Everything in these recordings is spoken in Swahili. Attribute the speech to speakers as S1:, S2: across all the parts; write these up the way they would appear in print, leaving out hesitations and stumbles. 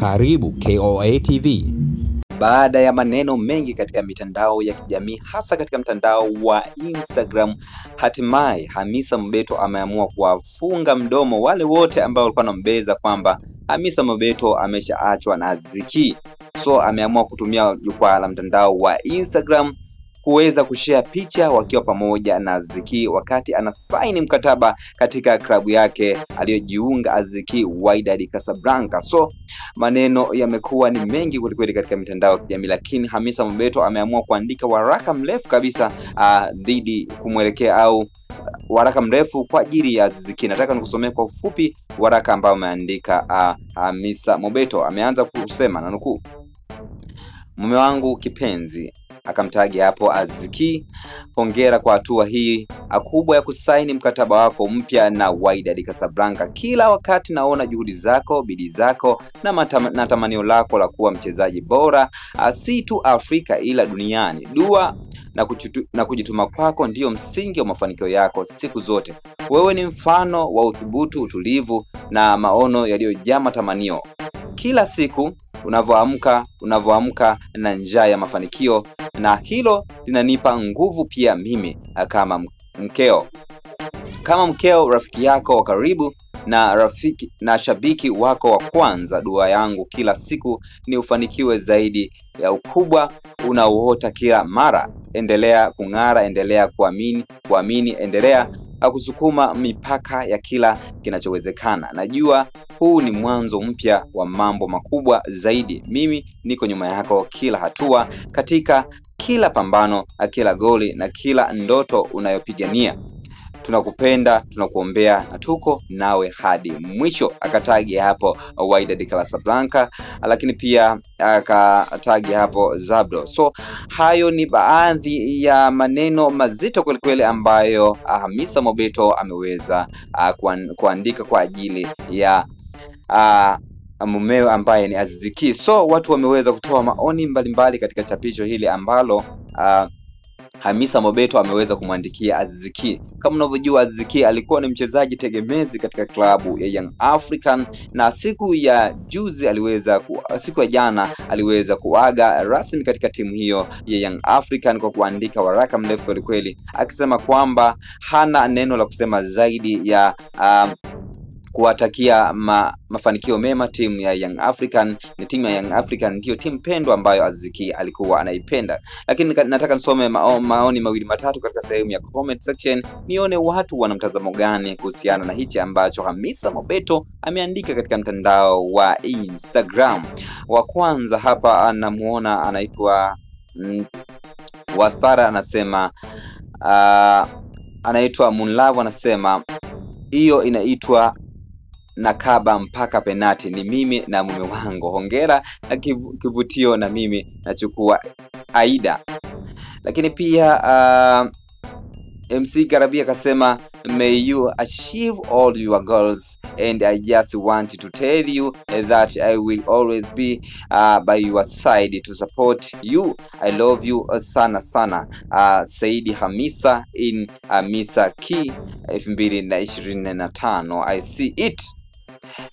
S1: Karibu KOA TV. Baada ya maneno mengi katika mitandao ya kijamii, hasa katika mtandao wa Instagram, hatimaye Hamisa Mobeto ameamua kuwafunga mdomo wale wote ambao walikuwa wanambeza kwamba Hamisa Mobeto ameshaachwa na Aziz Ki. So ameamua kutumia jukwaa la mtandao wa Instagram kuweza kushare picha wakiwa pamoja na Aziz Ki wakati anasaini mkataba katika klabu yake aliyojiunga Aziz Ki, Wydad Casablanca. So maneno yamekuwa ni mengi kweli katika mitandao ya kijamii, lakini Hamisa Mobeto ameamua kuandika waraka mrefu kabisa dhidi kumwelekea au waraka mrefu kwa ajili ya Aziz Ki. Nataka nikusomee kwa ufupi waraka ambao ameandika Hamisa Mobeto. Ameanza kusema na nukuu: "Mume wangu kipenzi," akamtagi hapo Aziz Ki, "hongera kwa hatua hii kubwa ya kusaini mkataba wako mpya na Wydad Casablanca. Kila wakati naona juhudi zako, bidii zako na tamanio lako la kuwa mchezaji bora si tu Afrika ila duniani. Dua na kujituma kwako ndiyo msingi wa mafanikio yako siku zote. Wewe ni mfano wa uthubutu, utulivu na maono yaliyojaa matamanio. Kila siku unavyoamka na njaa ya mafanikio, na hilo linanipa nguvu pia mimi kama mkeo, rafiki yako wa karibu na shabiki wako wa kwanza. Dua yangu kila siku ni ufanikiwe zaidi ya ukubwa unaoota kila mara. Endelea kung'ara, endelea kuamini, endelea kusukuma mipaka ya kila kinachowezekana. Najua huu ni mwanzo mpya wa mambo makubwa zaidi. Mimi niko nyuma yako kila hatua, katika kila pambano, kila goli na kila ndoto unayopigania. Tunakupenda, tunakuombea na tuko nawe hadi mwisho." Akatagi hapo Wydad Casablanca, lakini pia akatagi hapo Zabdo. So hayo ni baadhi ya maneno mazito kweli ambayo Hamisa Mobeto ameweza kuandika kwa ajili ya mumeo ambaye ni Aziz Ki. So watu wameweza kutoa maoni mbalimbali katika chapisho hili ambalo Hamisa Mobeto ameweza kumwandikia Aziz Ki. Kama unavyojua, Aziz Ki alikuwa ni mchezaji tegemezi katika klabu ya Young African, na siku ya jana aliweza kuaga rasmi katika timu hiyo ya Young African kwa kuandika waraka mrefu kweli akisema kwamba hana neno la kusema zaidi ya kuwatakia mafanikio mema timu ya Young African. Ni timu ya Young African ndio timu pendwa ambayo Aziz Ki alikuwa anaipenda. Lakini nataka nisome maoni mawili matatu katika sehemu ya comment section, nione watu wana mtazamo gani kuhusiana na hichi ambacho Hamisa Mobeto ameandika katika mtandao wa Instagram. Wa kwanza hapa anamuona anaitwa Wastara, anasema anaitwa Munlavu, anasema hiyo inaitwa nakaba mpaka penati, ni mimi na mume wangu, hongera na kivutio, na mimi nachukua Aida. Lakini pia MC Karabia akasema, "May you achieve all your goals and I just want to tell you that I will always be by your side to support you. I love you sana sana. Saidi Hamisa in Hamisa Ki 2025. I see it."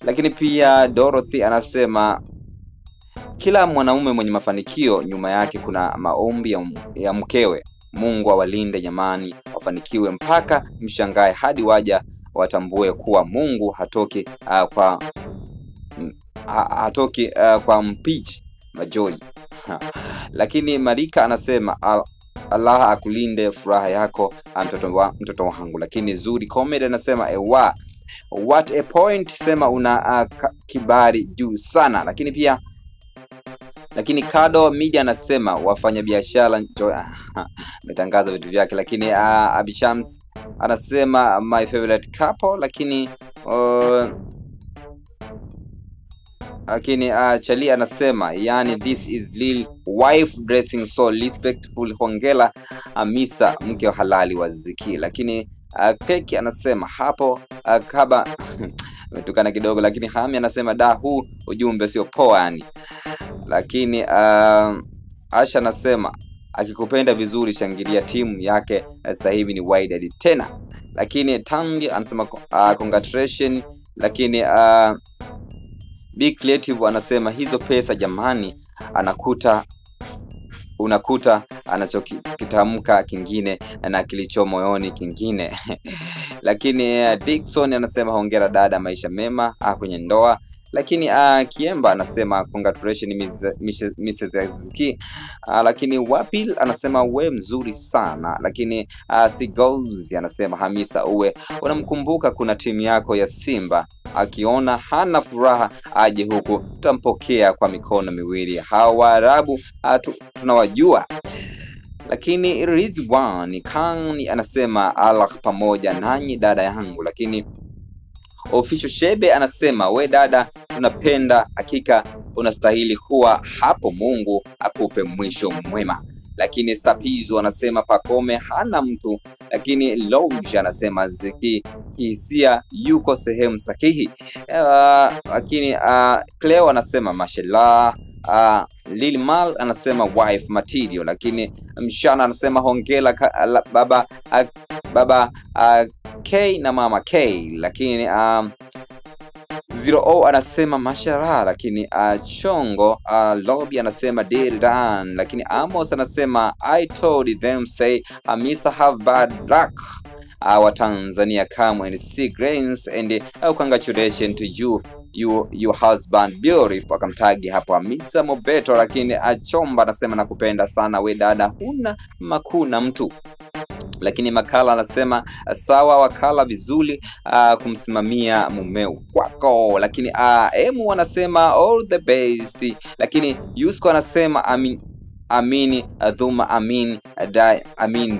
S1: Lakini pia Dorothy anasema, "Kila mwanaume mwenye mafanikio nyuma yake kuna maombi ya mkewe. Mungu awalinde jamani, wafanikiwe mpaka mshangae hadi waja watambue kuwa Mungu hatoki kwa mpichi majoi." Lakini Marika anasema, "Allah akulinde furaha yako mtoto wangu." Lakini Zuri Comedy anasema, "Ewa, what a point, sema una kibali juu sana." Lakini Kado Media anasema, "Wafanya biashara ametangaza vitu vyake." Lakini Abishams anasema, "My favorite couple." Lakini Chali anasema, "Yani this is real wife dressing so respectful, hongera Hamisa, mke wa halali wa Aziz Ki." Lakini Keki anasema hapo kaba umetukana kidogo. Lakini Hami anasema, "Da, huu ujumbe sio poa yani." Lakini Asha anasema, "Akikupenda vizuri shangilia, timu yake sasa hivi ni Wydad tena." Lakini Tangi anasema, "Congratulations." Lakini Big Creative anasema hizo pesa jamani, unakuta anachokitamka kingine na kilicho moyoni kingine. Lakini Dickson anasema hongera dada, maisha mema kwenye ndoa. Lakini Kiemba anasema congratulations Mrs. Ziki. Lakini Wapil anasema we mzuri sana. Lakini Sigozi anasema Hamisa uwe unamkumbuka kuna timu yako ya Simba, akiona hana furaha aje huku tutampokea kwa mikono miwili. Hawa Arabu tunawajua. Lakini Ridwan Khan anasema Allah pamoja nanyi dada yangu. Lakini Official Shebe anasema we dada tunapenda, hakika unastahili kuwa hapo, Mungu akupe mwisho mwema. Lakini Stapizo anasema Pakome hana mtu. Lakini Lodge anasema Ziki hisia yuko sehemu sahihi. Lakini Cleo anasema mashallah. Lilmal anasema wife material. Lakini Mshana anasema hongela baba K na mama K. Lakini 0O anasema mashallah. Lakini Chongo Lobby anasema deal done. Lakini Amos anasema I told them say Hamisa have bad luck. Our Tanzania come and see grains and congratulations to your husband beautiful. Akamtagi hapo Hamisa Mobeto. Lakini Achomba anasema nakupenda sana we dada, huna makuna mtu. Lakini Makala anasema sawa wakala vizuri kumsimamia mumeo wako. Lakini Emu anasema all the best. Lakini Yusko anasema Amin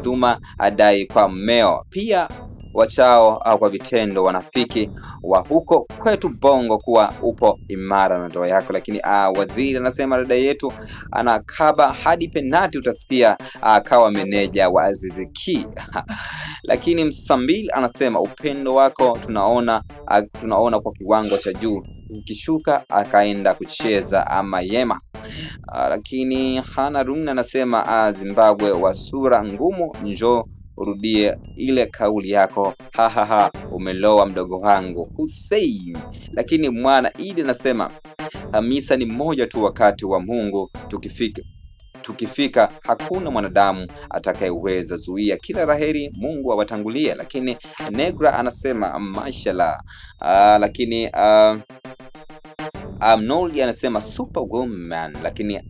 S1: Dhuma adai kwa mmeo. Pia wachao kwa vitendo wanafiki wa huko kwetu Bongo kuwa upo imara na ndoa yako. Lakini Waziri anasema dada yetu anakaba hadi penati, utasikia akawa meneja wa Azizi Ki. Lakini Msambil anasema upendo wako tunaona kwa kiwango cha juu, ukishuka akaenda kucheza ama Yema. Lakini Hana Runa anasema Zimbabwe wa sura ngumu, njoo urudie ile kauli yako, umeloa mdogo wangu Hussein. Lakini Mwana Idi anasema Hamisa ni mmoja tu, wakati wa Mungu tukifika hakuna mwanadamu atakayeweza zuia. Kila laheri, Mungu awatangulie. Lakini Negra anasema mashallah. Lakini Noli anasema superwoman. Lakini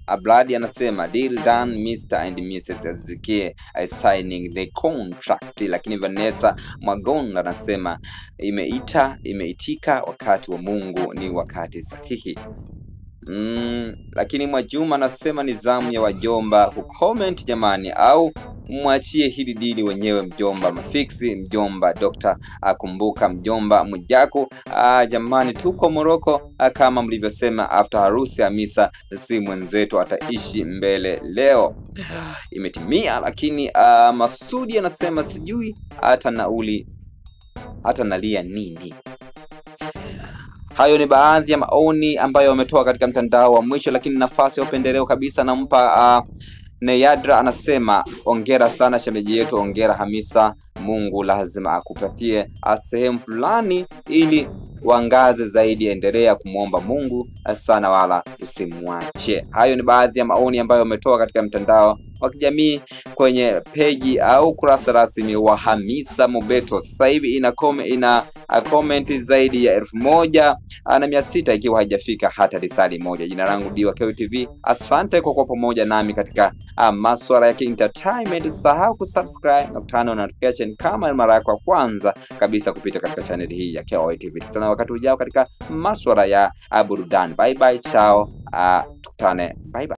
S1: Abladi anasema deal done Mr. and Mrs. Ziki signing the contract. Lakini Vanessa Mwagonga anasema imeitika, wakati wa Mungu ni wakati sahihi. Lakini Mwajuma anasema ni zamu ya wajomba comment jamani, au mwachie hili dili wenyewe, mjomba Mafixi, mjomba Dr. Kumbuka, mjomba Mujako. Jamani tuko Moroko, kama mlivyosema after harusi Hamisa si mwenzetu ataishi mbele leo imetimia. Lakini Masudi anasema sijui hata nalia nini. Hayo ni baadhi ya maoni ambayo wametoa katika mtandao wa mwisho. Lakini nafasi ya upendeleo kabisa nampa Neyadra anasema ongera sana shemeji yetu, ongera Hamisa, Mungu lazima akupatie sehemu fulani ili wangaze zaidi, endelea kumuomba Mungu sana wala usimwache. Hayo ni baadhi ya maoni ambayo wametoa katika mtandao wa kijamii kwenye peji au kurasa rasmi wa Hamisa Mobeto. Sasa hivi ina comment zaidi ya 1600 ikiwa haijafika hata risali moja. Jina langu Diwa KTV. Asante kwa kuwa pamoja nami katika masuala ya entertainment. Usahau kusubscribe na kutana na notification kama mara yako ya kwanza kabisa kupita katika channel hii ya KTV. Tutana wakati ujao katika masuala ya burudani. Bye bye, chao. Tukutane. Bye bye.